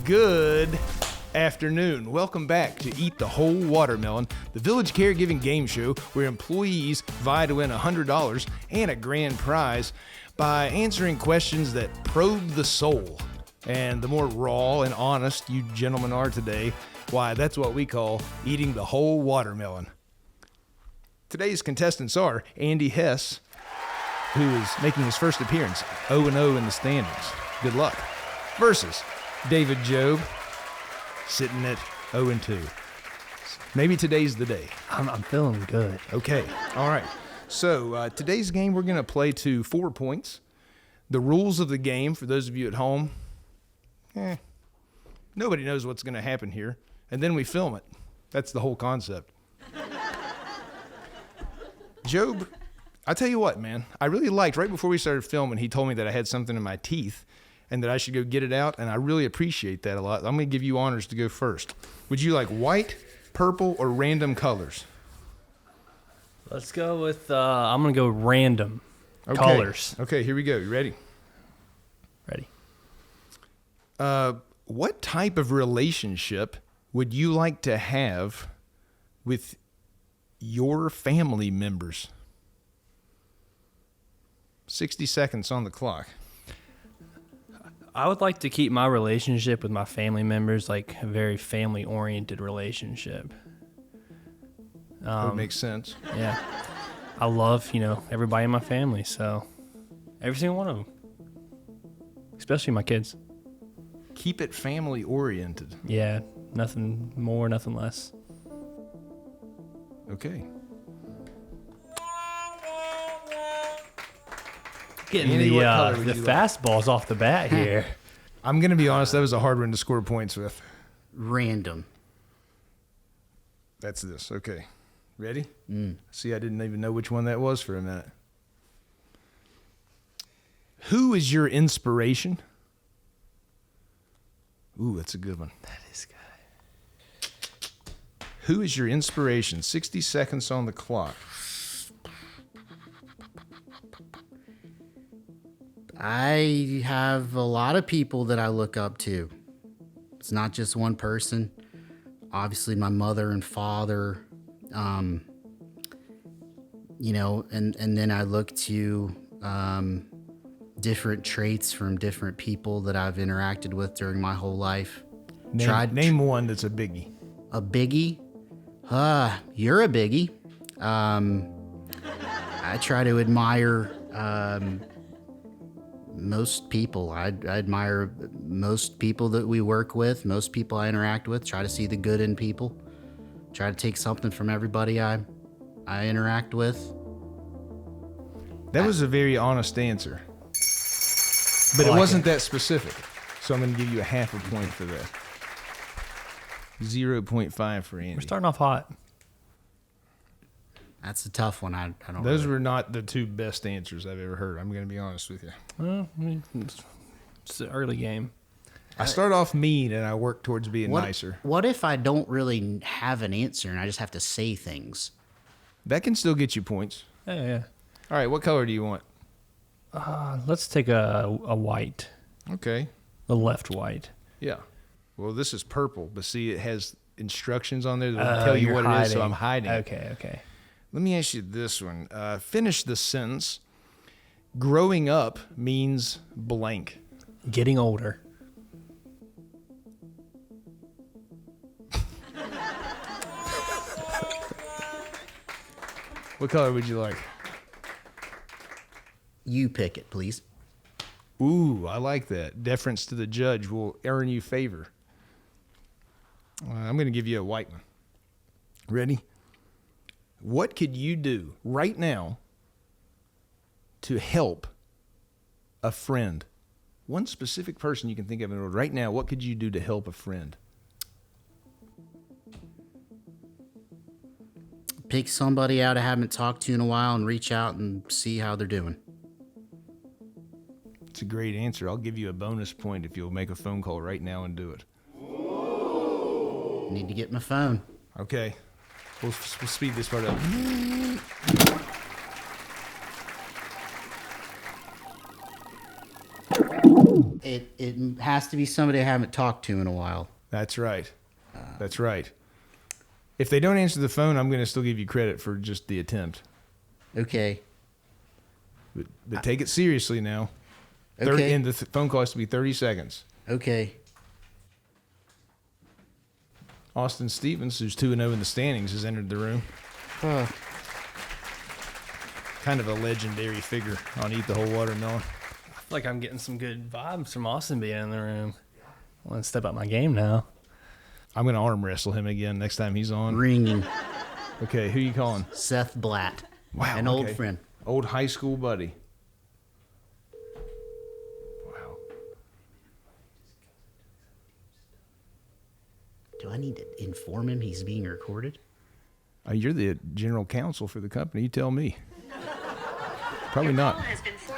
Good afternoon. Welcome back to Eat the Whole Watermelon, the Village Caregiving Game Show where employees vie to win $100 and a grand prize by answering questions that probe the soul. And the more raw and honest you gentlemen are today, why, that's what we call eating the whole watermelon. Today's contestants are Andy Hess, who is making his first appearance, 0-0 in the standings. Good luck. Versus David Job, sitting at 0-2. Maybe today's the day. I'm feeling good. Okay. All right. So today's game, we're going to play to 4 points. The rules of the game, for those of you at home, nobody knows what's going to happen here. And then we film it. That's the whole concept. Job, I tell you what, man. I really liked, right before we started filming, he told me that I had something in my teeth and that I should go get it out, and I really appreciate that a lot. I'm going to give you honors to go first. Would you like white, purple, or random colors? Let's go with, I'm going to go random colors. Okay, here we go. You ready? Ready. What type of relationship would you like to have with your family members? 60 seconds on the clock. I would like to keep my relationship with my family members like a very family-oriented relationship. That makes sense. Yeah. I love, everybody in my family, so every single one of them. Especially my kids. Keep it family-oriented. Yeah, nothing more, nothing less. Okay. Getting Andy, the what color would you like? fastballs off the bat here. I'm going to be honest, that was a hard one to score points with. Random. That's this. Okay. Ready? See, I didn't even know which one that was for a minute. Who is your inspiration? Ooh, that's a good one. That is good. Who is your inspiration? 60 seconds on the clock. I have a lot of people that I look up to. It's not just one person. Obviously, my mother and father, and then I look to different traits from different people that I've interacted with during my whole life. Name one that's a biggie. A biggie? You're a biggie. I try to admire most people. I admire most people that we work with, most people I interact with, try to see the good in people, try to take something from everybody I interact with. That was a very honest answer. But it wasn't that specific. So I'm going to give you a half a point for that. 0.5 for Andy. We're starting off hot. That's a tough one. I don't Those really- were not the two best answers I've ever heard. I'm going to be honest with you. Well, it's an early game. I start off mean and I work towards being nicer. What if I don't really have an answer and I just have to say things? That can still get you points. Yeah. All right, what color do you want? Let's take a white. Okay. The left white. Yeah. Well, this is purple, but see, it has instructions on there that will tell you what it is, so I'm hiding. Okay. Let me ask you this one. Finish the sentence. Growing up means blank. Getting older. What color would you like? You pick it, please. Ooh, I like that. Deference to the judge will earn you favor. I'm going to give you a white one. Ready? What could you do right now to help a friend? One specific person you can think of in the world right now. What could you do to help a friend? Pick somebody out I haven't talked to in a while and reach out and see how they're doing. It's a great answer. I'll give you a bonus point if you'll make a phone call right now and do it. Need to get my phone. Okay. We'll speed this part up. It has to be somebody I haven't talked to in a while. That's right. That's right. If they don't answer the phone, I'm going to still give you credit for just the attempt. Okay. But take it seriously now. Okay. And the phone call has to be 30 seconds. Okay. Austin Stevens, who's 2-0 in the standings, has entered the room. Uh, Kind of a legendary figure on Eat the Whole Watermelon. I feel like I'm getting some good vibes from Austin being in the room. I want to step up my game now. I'm going to arm wrestle him again next time he's on. ringing. Okay, who you calling? Seth Blatt. Wow, An old okay. friend. Old high school buddy. Wow. Do I need to inform him he's being recorded? You're the general counsel for the company. You tell me. Probably not.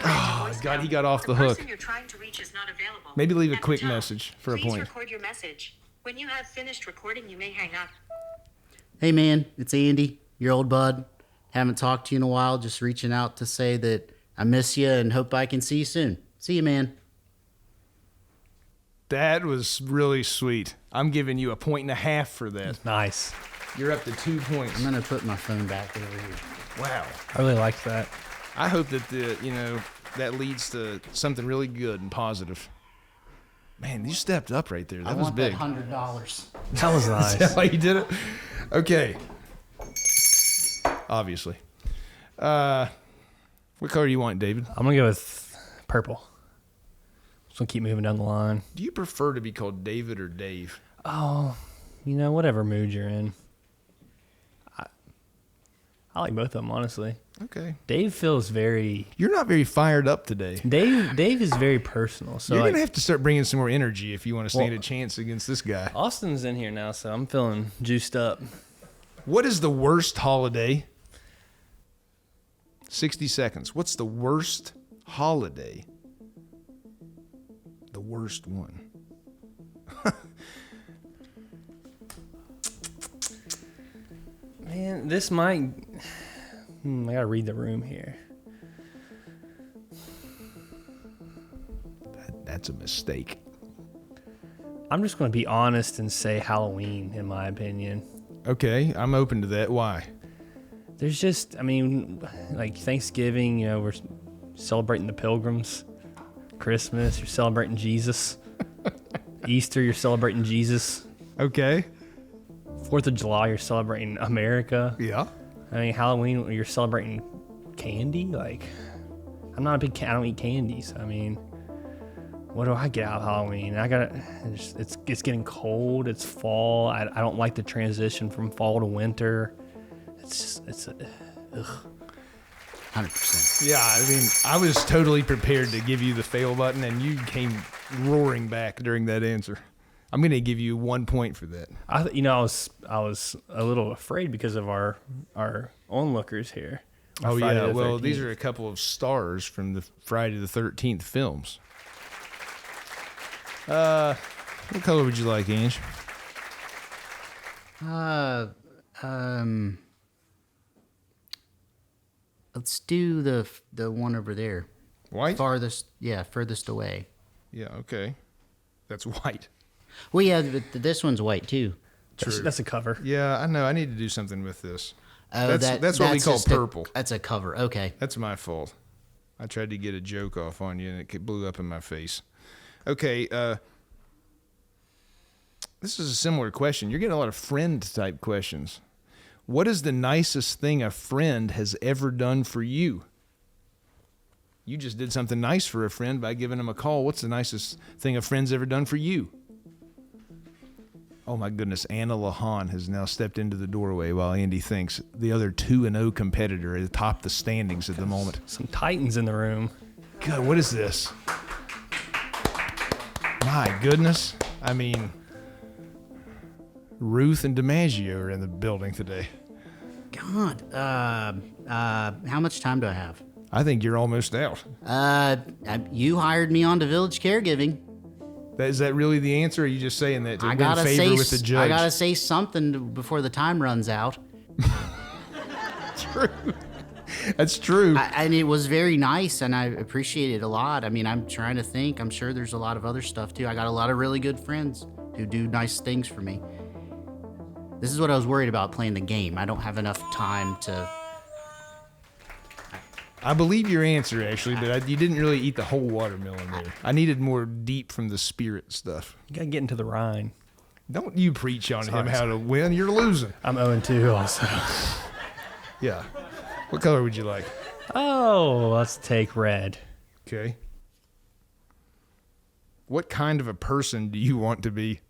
Oh, God, he got off the hook. You're trying to reach is not available. Maybe leave a At the quick tone, message for a please point. record your message. When you have finished recording, you may hang up. Hey man, it's Andy, your old bud. Haven't talked to you in a while. Just reaching out to say that I miss you and hope I can see you soon. See you, man. That was really sweet. I'm giving you 1.5 points for that. Nice. You're up to 2 points. I'm gonna put my phone back over here. Wow. I really like that. I hope that that leads to something really good and positive. Man, you stepped up right there. That I was want big. that $100. That was nice. That's how you did it? Okay. Obviously. What color do you want, David? I'm going to go with purple. Just going to keep moving down the line. Do you prefer to be called David or Dave? Oh, whatever mood you're in. I like both of them, honestly. Okay. Dave feels very... You're not very fired up today. Dave is very personal. So You're like, going to have to start bringing some more energy if you want to stand a chance against this guy. Austin's in here now, so I'm feeling juiced up. What is the worst holiday? 60 seconds. What's the worst holiday? The worst one. Man, this might... I gotta read the room here. That's a mistake. I'm just gonna be honest and say Halloween, in my opinion. Okay, I'm open to that. Why? There's just, like Thanksgiving, we're celebrating the pilgrims. Christmas, you're celebrating Jesus. Easter, you're celebrating Jesus. Okay. 4th of July, you're celebrating America. Yeah. Halloween, you're celebrating candy. Like, I'm not a big. I don't eat candies. What do I get out of Halloween? It's getting cold. It's fall. I don't like the transition from fall to winter. Ugh. 100%. Yeah, I was totally prepared to give you the fail button, and you came roaring back during that answer. I'm going to give you 1 point for that. I was a little afraid because of our onlookers here. Oh, Friday yeah. the Well, 13th. these are a couple of stars from the Friday the 13th films. What color would you like, Ange? Let's do the one over there. White? Furthest away. Yeah, okay. That's white. Well, yeah, but this one's white too. That's a cover. Yeah, I know. I need to do something with this. Oh, That's what we call just purple. That's a cover. Okay. That's my fault. I tried to get a joke off on you, and it blew up in my face. Okay, this is a similar question. You're getting a lot of friend-type questions. What is the nicest thing a friend has ever done for you? You just did something nice for a friend by giving him a call. What's the nicest thing a friend's ever done for you? Oh, my goodness. Anna Lahan has now stepped into the doorway while Andy thinks. The other 2-0 competitor atop the standings at the moment. Some Titans in the room. God, what is this? My goodness. Ruth and DiMaggio are in the building today. God. How much time do I have? I think you're almost out. You hired me on to Village Caregiving. Is that really the answer? Or are you just saying that to I win gotta favor with the judge? I gotta say something before the time runs out. True. That's true. And it was very nice, and I appreciate it a lot. I mean, I'm trying to think. I'm sure there's a lot of other stuff too. I got a lot of really good friends who do nice things for me. This is what I was worried about playing the game. I don't have enough time to. I believe your answer, actually, but you didn't really eat the whole watermelon there. I needed more deep from the spirit stuff. You gotta get into the rind. Don't you preach on him how to win. You're losing. I'm 0-2 also. Yeah. What color would you like? Oh, let's take red. Okay. What kind of a person do you want to be?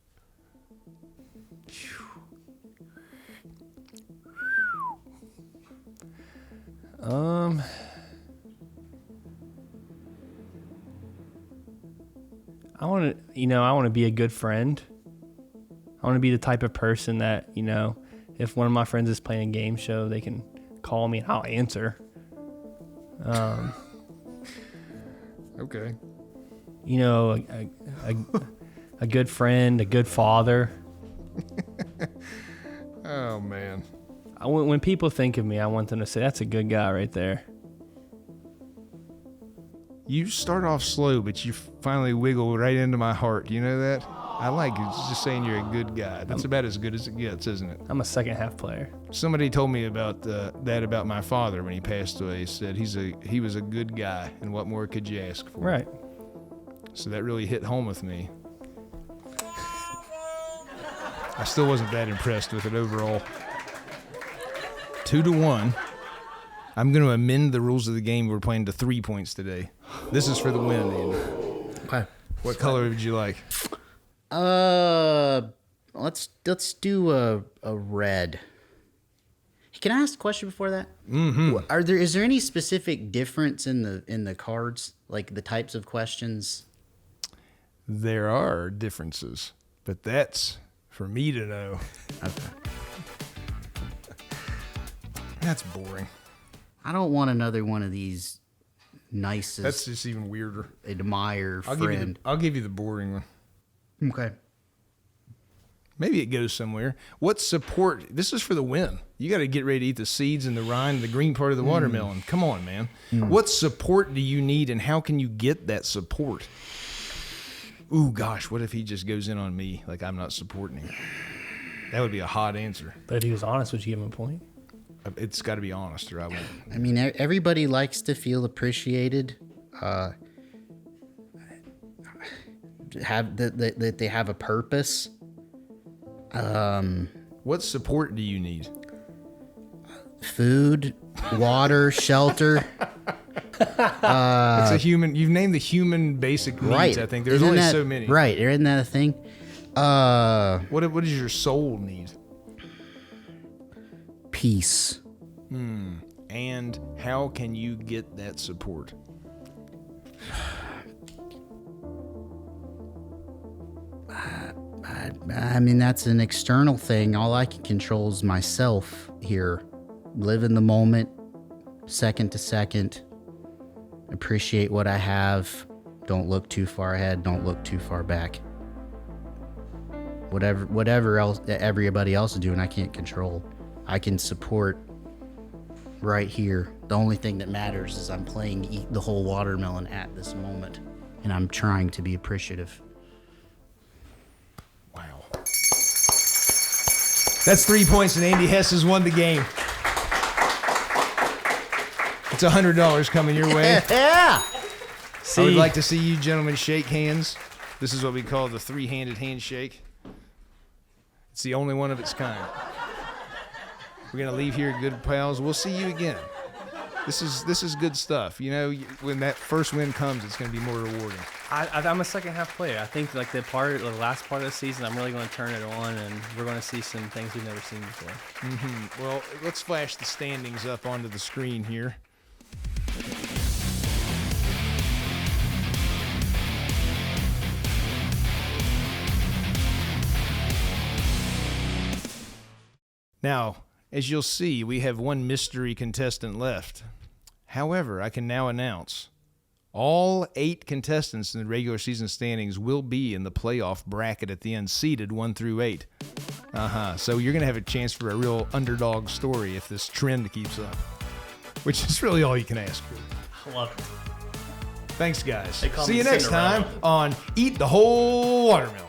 I want to be a good friend. I want to be the type of person that, if one of my friends is playing a game show, they can call me and I'll answer. Okay. A good friend, a good father. Oh, man. When people think of me, I want them to say, that's a good guy right there. You start off slow, but you finally wiggle right into my heart. You know that? I like it. It's just saying you're a good guy. That's about as good as it gets, isn't it? I'm a second half player. Somebody told me about that about my father when he passed away. He said he was a good guy, and what more could you ask for? Right. So that really hit home with me. I still wasn't that impressed with it overall. 2-1. I'm going to amend the rules of the game. We're playing to 3 points today. This is for the win, Andy. Okay. What color would you like? Let's do a red. Can I ask a question before that? Mm-hmm. Is there any specific difference in the cards, like the types of questions? There are differences, but that's for me to know. Okay. That's boring. I don't want another one of these nicest. That's just even weirder. Admire friend. I'll give you the boring one. Okay. Maybe it goes somewhere. What support? This is for the win. You got to get ready to eat the seeds and the rind, the green part of the watermelon. Come on, man. What support do you need, and how can you get that support? Ooh, gosh, what if he just goes in on me like I'm not supporting him? That would be a hot answer. But if he was honest, would you give him a point? It's got to be honest, or I won't. I mean, everybody likes to feel appreciated. That they have a purpose. What support do you need? Food, water, shelter. It's a human. You've named the human basic needs. Right. I think there's Isn't only that, so many. Right. Isn't that a thing? What does your soul need? Peace. And how can you get that support? I mean, that's an external thing. All I can control is myself here. Live in the moment, second to second. Appreciate what I have. Don't look too far ahead. Don't look too far back. Whatever else that everybody else is doing, I can't control. I can support right here. The only thing that matters is I'm playing Eat the Whole Watermelon at this moment, and I'm trying to be appreciative. Wow. That's 3 points, and Andy Hess has won the game. It's $100 coming your way. Yeah. I would like to see you gentlemen shake hands. This is what we call the three-handed handshake. It's the only one of its kind. We're going to leave here good pals. We'll see you again. This is good stuff. You know, when that first win comes, it's going to be more rewarding. I'm a second half player. I think like the last part of the season, I'm really going to turn it on, and we're going to see some things we've never seen before. Well, let's flash the standings up onto the screen here. Now, as you'll see, we have one mystery contestant left. However, I can now announce all 8 contestants in the regular season standings will be in the playoff bracket at the end, seeded 1 through 8. So you're going to have a chance for a real underdog story if this trend keeps up. which is really all you can ask for. I love it. Thanks, guys. They call See me you next Cinderella. time on Eat the Whole Watermelon.